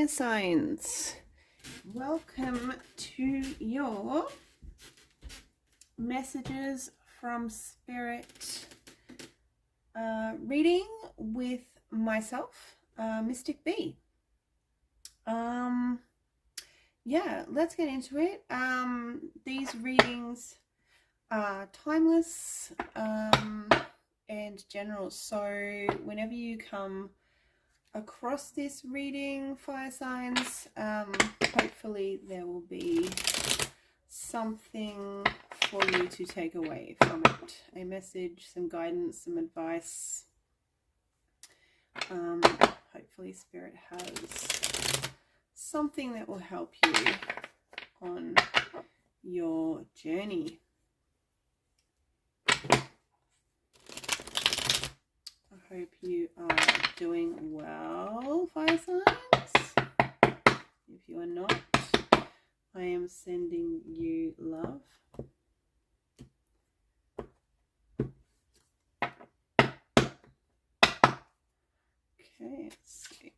signs, welcome to your messages from Spirit reading with myself, Mystic B. Yeah, let's get into it. These readings are timeless and general, so whenever you come across this reading, fire signs, hopefully there will be something for you to take away from it, a message, some guidance, some advice. Hopefully Spirit has something that will help you on your journey. I hope you are doing well, fire signs. If you are not, I am sending you love. Okay, let's see.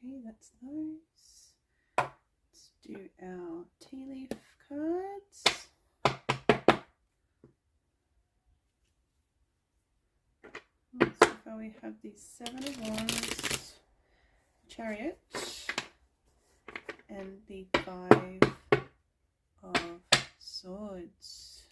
Okay, that's those. Let's do our tea leaf cards. So far we have the Seven of Wands, Chariot, and the Five of Swords.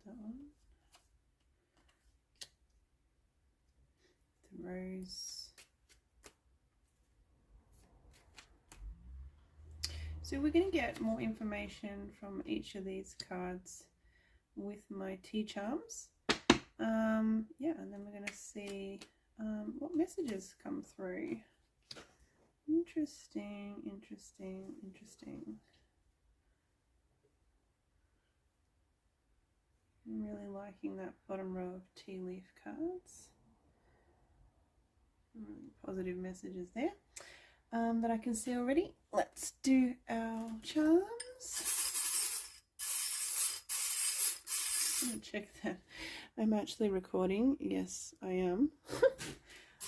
That one. The Rose. So we're going to get more information from each of these cards with my tea charms. Yeah, and then we're going to see what messages come through. Interesting, interesting, interesting. I'm really liking that bottom row of tea leaf cards. Really positive messages there that I can see already. Let's do our charms. I'm going to check that I'm actually recording. Yes, I am.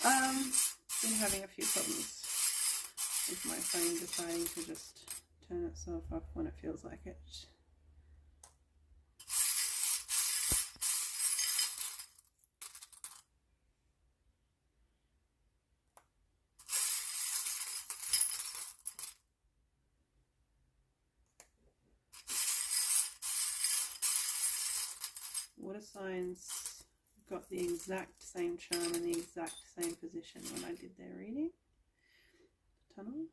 Been having a few problems with my phone deciding to just turn itself off when it feels like it. Water signs got the exact same charm in the exact same position when I did their reading. Tunnel.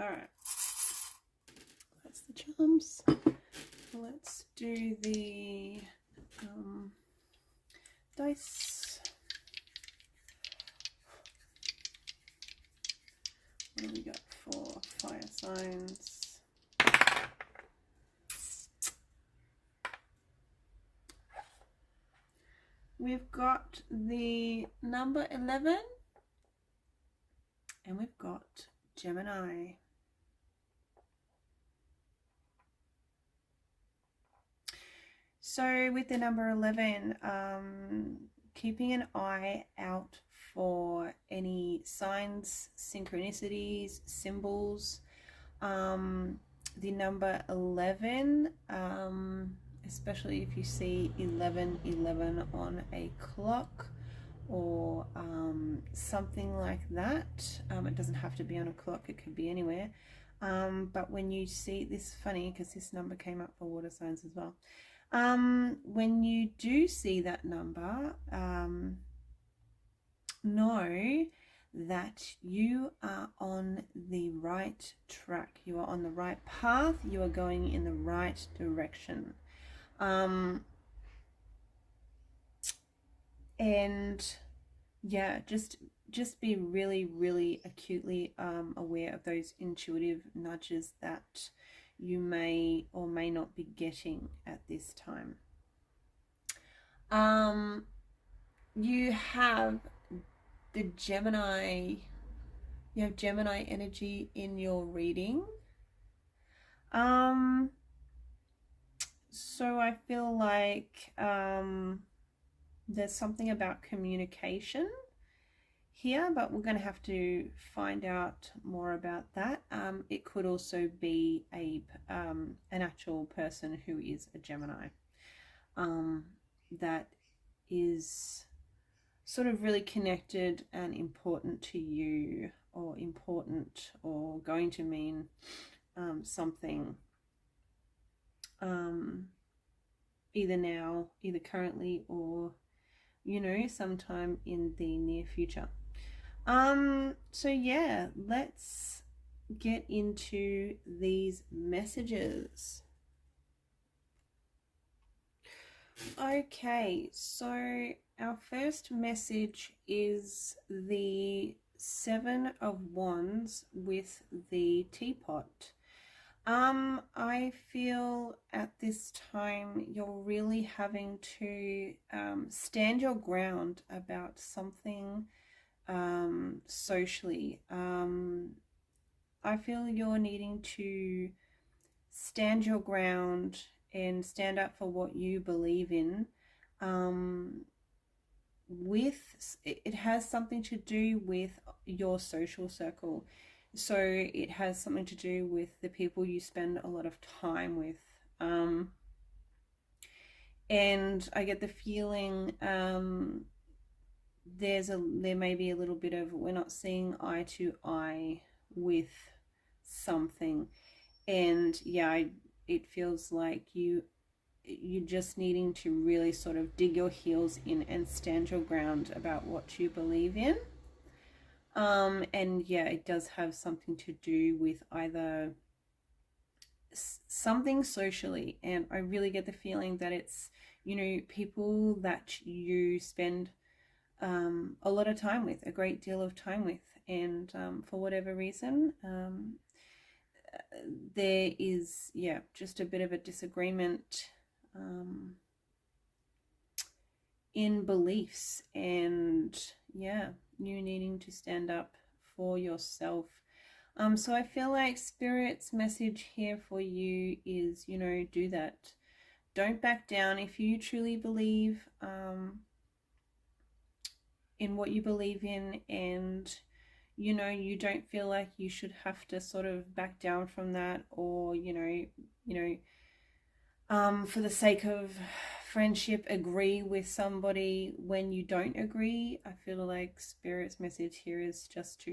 Alright, that's the charms. Let's do the dice. What do we got for fire signs? We've got the number 11 and we've got Gemini. So with the number 11, keeping an eye out for any signs, synchronicities, symbols. The number 11, especially if you see 1111 on a clock or something like that. It doesn't have to be on a clock, it could be anywhere. But when you see this, funny because this number came up for water signs as well. When you do see that number, know that you are on the right track. You are on the right path. You are going in the right direction. And yeah, just be really, really acutely aware of those intuitive nudges that you may or may not be getting at this time. You have the Gemini, you have Gemini energy in your reading. So I feel like there's something about communication here, but we're going to have to find out more about that. It could also be an actual person who is a Gemini that is sort of really connected and important to you, or important, or going to mean something either now, either currently, or sometime in the near future. So yeah, let's get into these messages. Okay, so our first message is the Seven of Wands with the teapot. I feel at this time you're really having to stand your ground about something socially. I feel you're needing to stand your ground and stand up for what you believe in. It has something to do with your social circle. So it has something to do with the people you spend a lot of time with. And I get the feeling there may be a little bit of, we're not seeing eye to eye with something. And yeah, it feels like you're just needing to really sort of dig your heels in and stand your ground about what you believe in. And yeah, it does have something to do with either something socially, and I really get the feeling that it's, people that you spend a lot of time with, a great deal of time with, and for whatever reason, there is, just a bit of a disagreement in beliefs, and you needing to stand up for yourself. So I feel like Spirit's message here for you is, do that. Don't back down. If you truly believe in what you believe in, and you don't feel like you should have to sort of back down from that, or for the sake of friendship, agree with somebody when you don't agree. I feel like Spirit's message here is just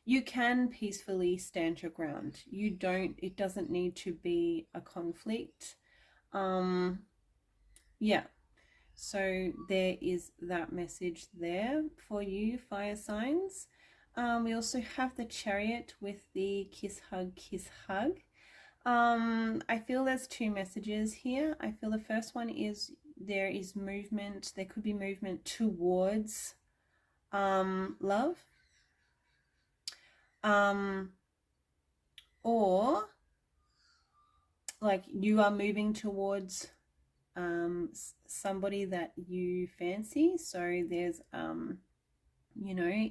you can peacefully stand your ground. It doesn't need to be a conflict. So there is that message there for you, fire signs. We also have the Chariot with the kiss, hug, kiss, hug. I feel there's two messages here. I feel the first one is there is movement. There could be movement towards love. Or like you are moving towards somebody that you fancy. So there's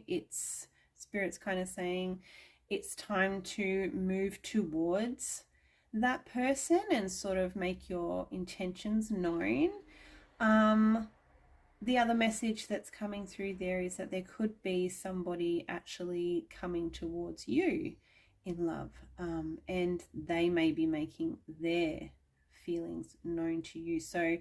it's Spirit's kind of saying it's time to move towards that person and sort of make your intentions known. The other message that's coming through there is that there could be somebody actually coming towards you in love, and they may be making their feelings known to you. So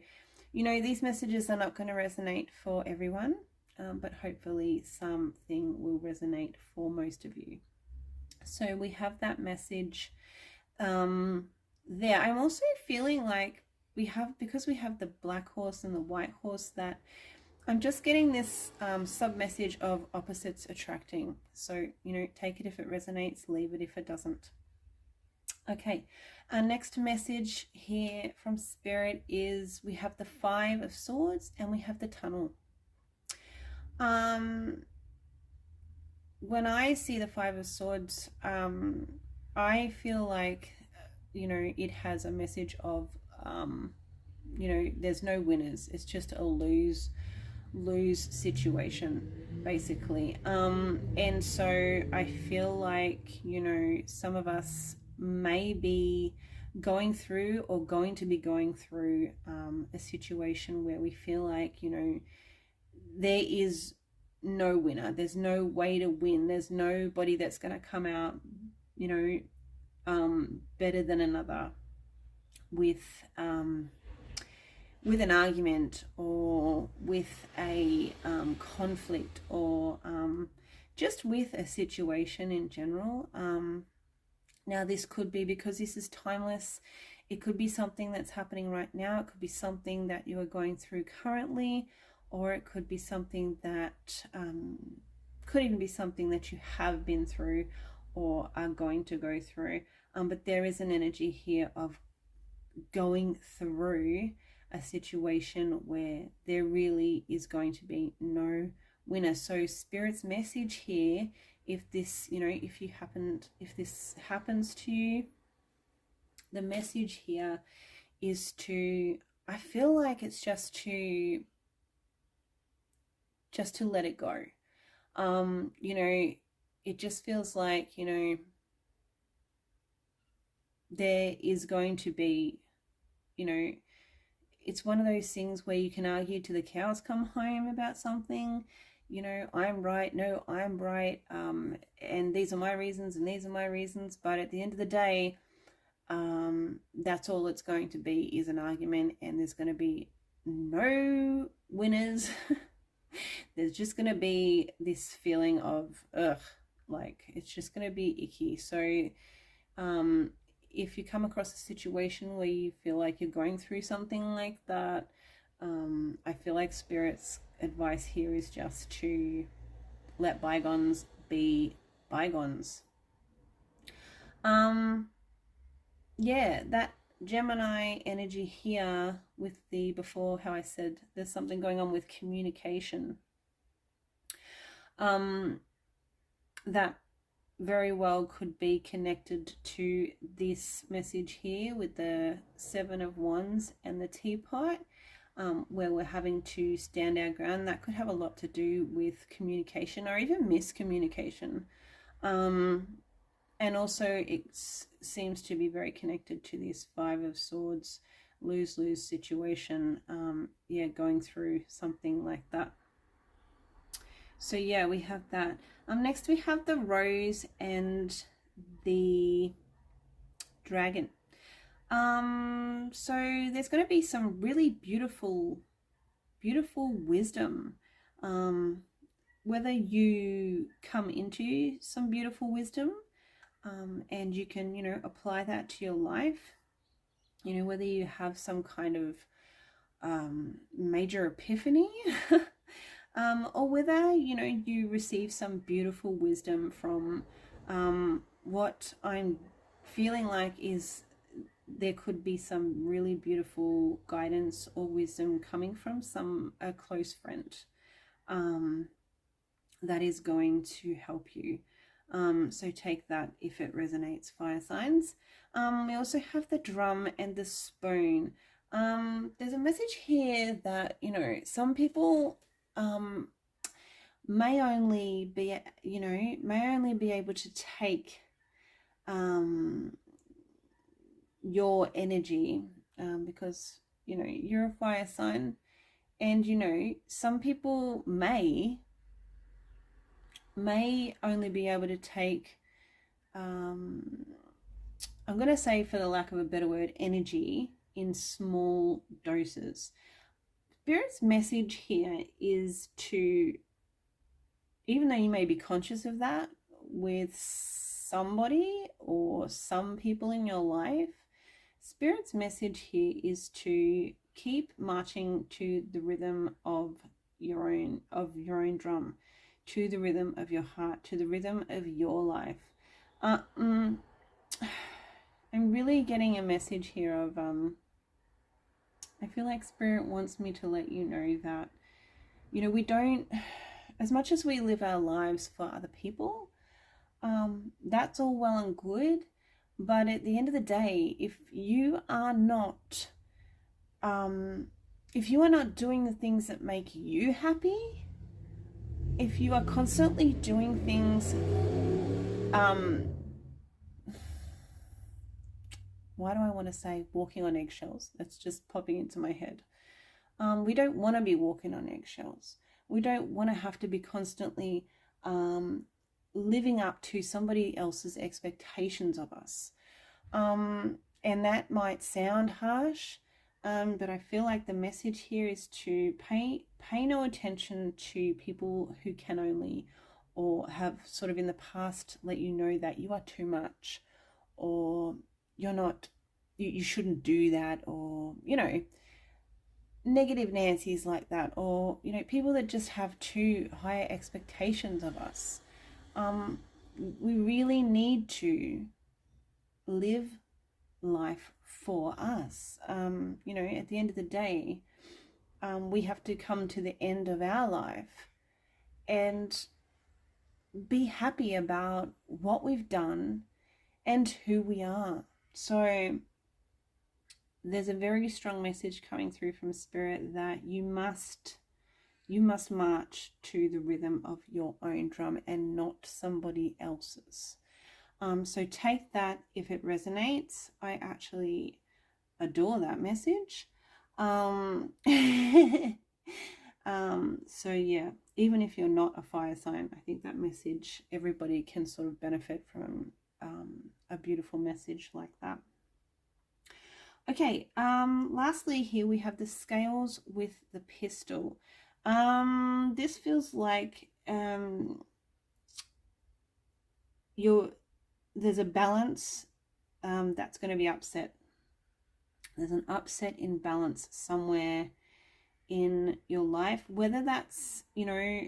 these messages are not going to resonate for everyone, but hopefully something will resonate for most of you. So we have that message there. I'm also feeling like because we have the black horse and the white horse, that I'm just getting this sub message of opposites attracting. So, take it if it resonates, leave it if it doesn't. Okay, our next message here from Spirit is we have the Five of Swords and we have the Tunnel. When I see the Five of Swords, I feel like, it has a message of, there's no winners. It's just a lose situation, basically. And so I feel like, some of us may be going through or going to be going through a situation where we feel like, there is no winner. There's no way to win. There's nobody that's going to come out, better than another with an argument or with a conflict or just with a situation in general. Now, this could be because this is timeless. It could be something that's happening right now. It could be something that you are going through currently, or it could be something that could even be something that you have been through or are going to go through. But there is an energy here of going through a situation where there really is going to be no winner. So Spirit's message here, if this, if this happens to you, the message here is to, I feel like it's just to let it go. It just feels like, there is going to be, it's one of those things where you can argue till the cows come home about something. I'm right, no, I'm right, and these are my reasons and these are my reasons. But at the end of the day, that's all it's going to be, is an argument, and there's going to be no winners. There's just going to be this feeling of, ugh, like it's just going to be icky. So if you come across a situation where you feel like you're going through something like that, I feel like Spirit's advice here is just to let bygones be bygones. Yeah, that Gemini energy here with the, before how I said there's something going on with communication. That very well could be connected to this message here with the Seven of Wands and the teapot, where we're having to stand our ground. That could have a lot to do with communication or even miscommunication. And also it seems to be very connected to this Five of Swords, lose-lose situation. Yeah, going through something like that. So yeah, we have that. Next we have the Rose and the Dragon. So there's going to be some really beautiful wisdom. Whether you come into some beautiful wisdom, and you can, apply that to your life, whether you have some kind of major epiphany, or whether, you receive some beautiful wisdom from what I'm feeling like is there could be some really beautiful guidance or wisdom coming from a close friend that is going to help you. So take that if it resonates, fire signs. We also have the Drum and the Spoon. There's a message here that, some people may only be able to take your energy, because you're a fire sign, and some people may only be able to take, I'm going to say, for the lack of a better word, energy in small doses. Spirit's message here is to, even though you may be conscious of that with somebody or some people in your life, Spirit's message here is to keep marching to the rhythm of your own drum, to the rhythm of your heart, to the rhythm of your life. I'm really getting a message here of I feel like Spirit wants me to let you know that, you know, we don't, as much as we live our lives for other people, that's all well and good. But at the end of the day, if you are not doing the things that make you happy, if you are constantly doing things, why do I want to say walking on eggshells? That's just popping into my head. We don't want to be walking on eggshells. We don't want to have to be constantly living up to somebody else's expectations of us. And that might sound harsh, but I feel like the message here is to pay no attention to people who can only, or have sort of in the past let you know that you are too much, or you're not, you shouldn't do that, or, you know, negative Nancy's like that, or, you know, people that just have too high expectations of us. We really need to live life for us. You know, at the end of the day, we have to come to the end of our life and be happy about what we've done and who we are. So there's a very strong message coming through from Spirit that you must march to the rhythm of your own drum and not somebody else's. So take that if it resonates. I actually adore that message. So yeah, even if you're not a fire sign, I think that message, everybody can sort of benefit from a beautiful message like that. Okay, lastly here we have the scales with the pistol. This feels like there's a balance that's going to be upset. There's an upset in balance somewhere in your life, whether that's, you know,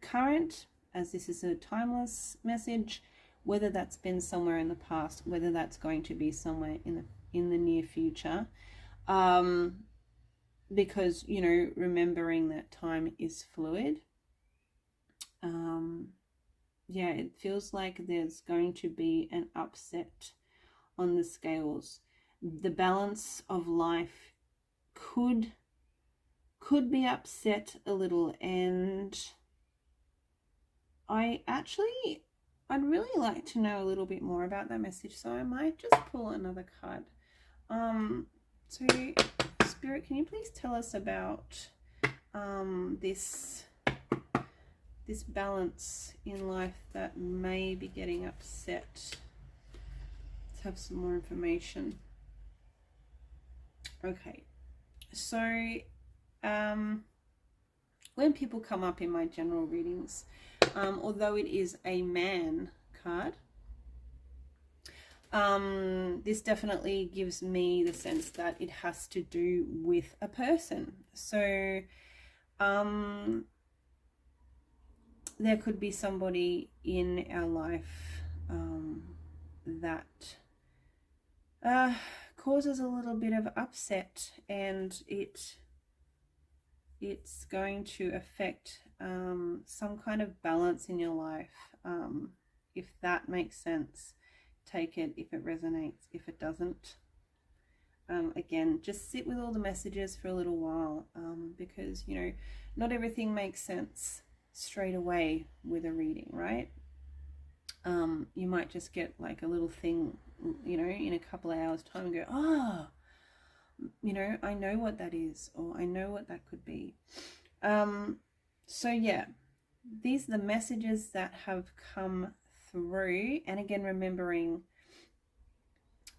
current, as this is a timeless message, whether that's been somewhere in the past, whether that's going to be somewhere in the near future, because, you know, remembering that time is fluid. Yeah, it feels like there's going to be an upset on the scales. The balance of life could be upset a little, and I'd really like to know a little bit more about that message, so I might just pull another card. So Spirit, can you please tell us about this balance in life that may be getting upset? Let's have some more information. Okay, so when people come up in my general readings, although it is a man card, this definitely gives me the sense that it has to do with a person. So there could be somebody in our life that causes a little bit of upset, and it's going to affect some kind of balance in your life. If that makes sense, take it if it resonates. If it doesn't, again, just sit with all the messages for a little while, because, you know, not everything makes sense straight away with a reading, right? You might just get like a little thing, you know, in a couple of hours time and go, oh, you know, I know what that is, or I know what that could be. So yeah, these are the messages that have come through. And again, remembering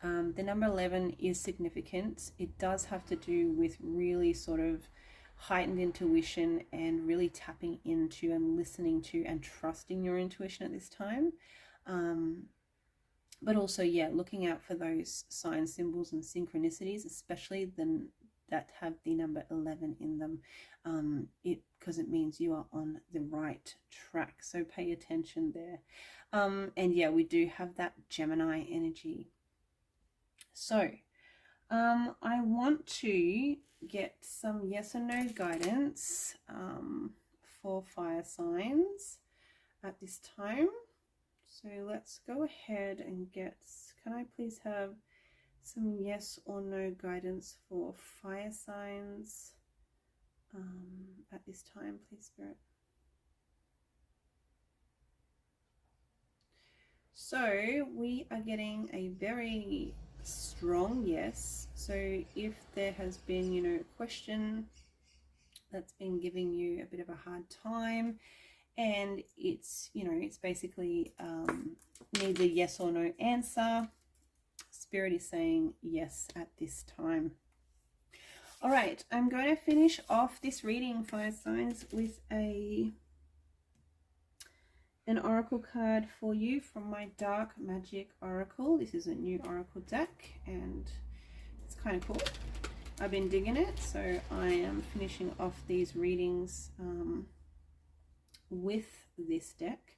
the number 11 is significant. It does have to do with really sort of heightened intuition and really tapping into and listening to and trusting your intuition at this time. But also, yeah, looking out for those signs, symbols, and synchronicities, especially the that have the number 11 in them, because it means you are on the right track. So pay attention there. And yeah, we do have that Gemini energy. So I want to get some yes or no guidance for fire signs at this time. So let's go ahead and get, can I please have some yes or no guidance for fire signs at this time, please, Spirit? So we are getting a very strong yes. So if there has been, you know, a question that's been giving you a bit of a hard time, and it's, you know, it's basically neither yes or no answer, Spirit is saying yes at this time. All right, I'm going to finish off this reading, fire signs, with an oracle card for you from my Dark Magic Oracle. This is a new oracle deck and it's kind of cool. I've been digging it, so I am finishing off these readings with this deck.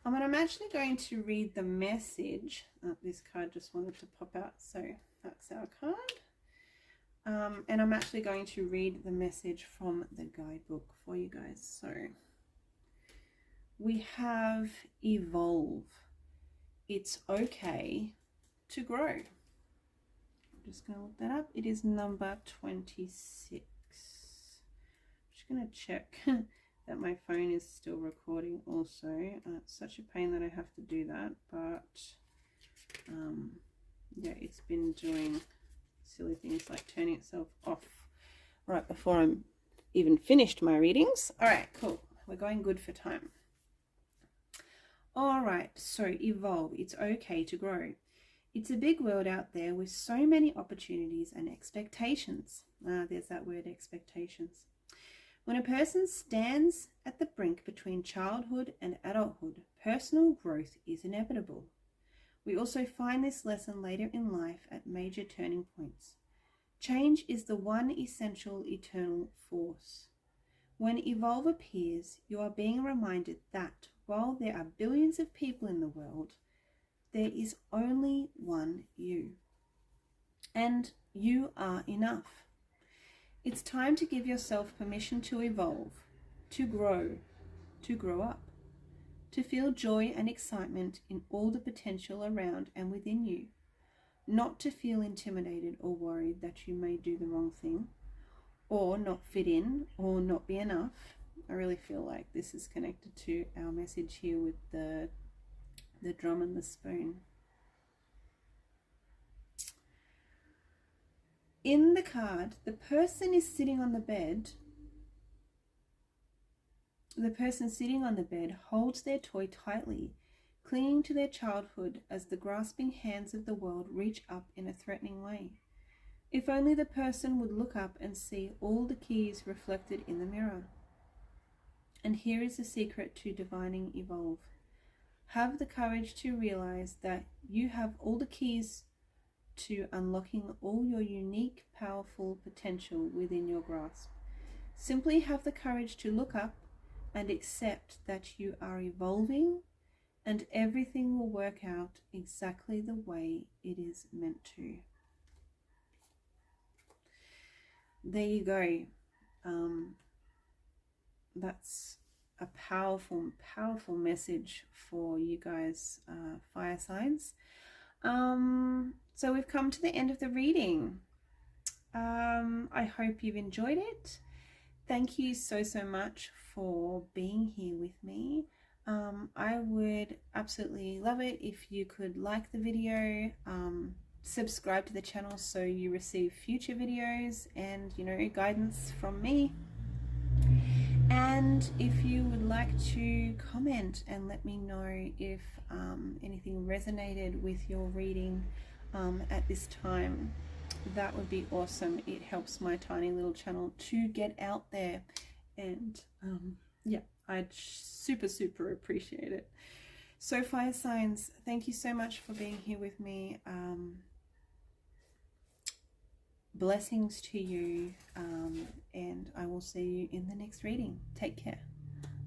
And I'm actually going to read the message. This card just wanted to pop out, so that's our card. And I'm actually going to read the message from the guidebook for you guys. So we have evolve. It's okay to grow. I'm just going to look that up. It is number 26. I'm just going to check that my phone is still recording also. It's such a pain that I have to do that, but yeah, it's been doing silly things like turning itself off right before I'm even finished my readings. All right, cool. We're going good for time. All right, so evolve. It's okay to grow. It's a big world out there with so many opportunities and expectations. There's that word, expectations. When a person stands at the brink between childhood and adulthood, personal growth is inevitable. We also find this lesson later in life at major turning points. Change is the one essential eternal force. When evolve appears, you are being reminded that while there are billions of people in the world, there is only one you. And you are enough. It's time to give yourself permission to evolve, to grow up, to feel joy and excitement in all the potential around and within you, not to feel intimidated or worried that you may do the wrong thing, or not fit in, or not be enough. I really feel like this is connected to our message here with the drum and the spoon. In the card, the person sitting on the bed holds their toy tightly, clinging to their childhood as the grasping hands of the world reach up in a threatening way. If only the person would look up and see all the keys reflected in the mirror. And here is the secret to divining evolve. Have the courage to realize that you have all the keys to unlocking all your unique, powerful potential within your grasp. Simply have the courage to look up and accept that you are evolving, and everything will work out exactly the way it is meant to. There you go. That's a powerful, powerful message for you guys, fire signs. So we've come to the end of the reading. I hope you've enjoyed it. Thank you so much for being here with me. I would absolutely love it if you could like the video, subscribe to the channel so you receive future videos and, you know, guidance from me. And if you would like to comment and let me know if anything resonated with your reading at this time, that would be awesome. It helps my tiny little channel to get out there, and yeah, I'd super appreciate it. So fire signs, thank you so much for being here with me. blessings to you, and I will see you in the next reading. Take care.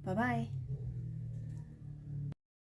Bye bye.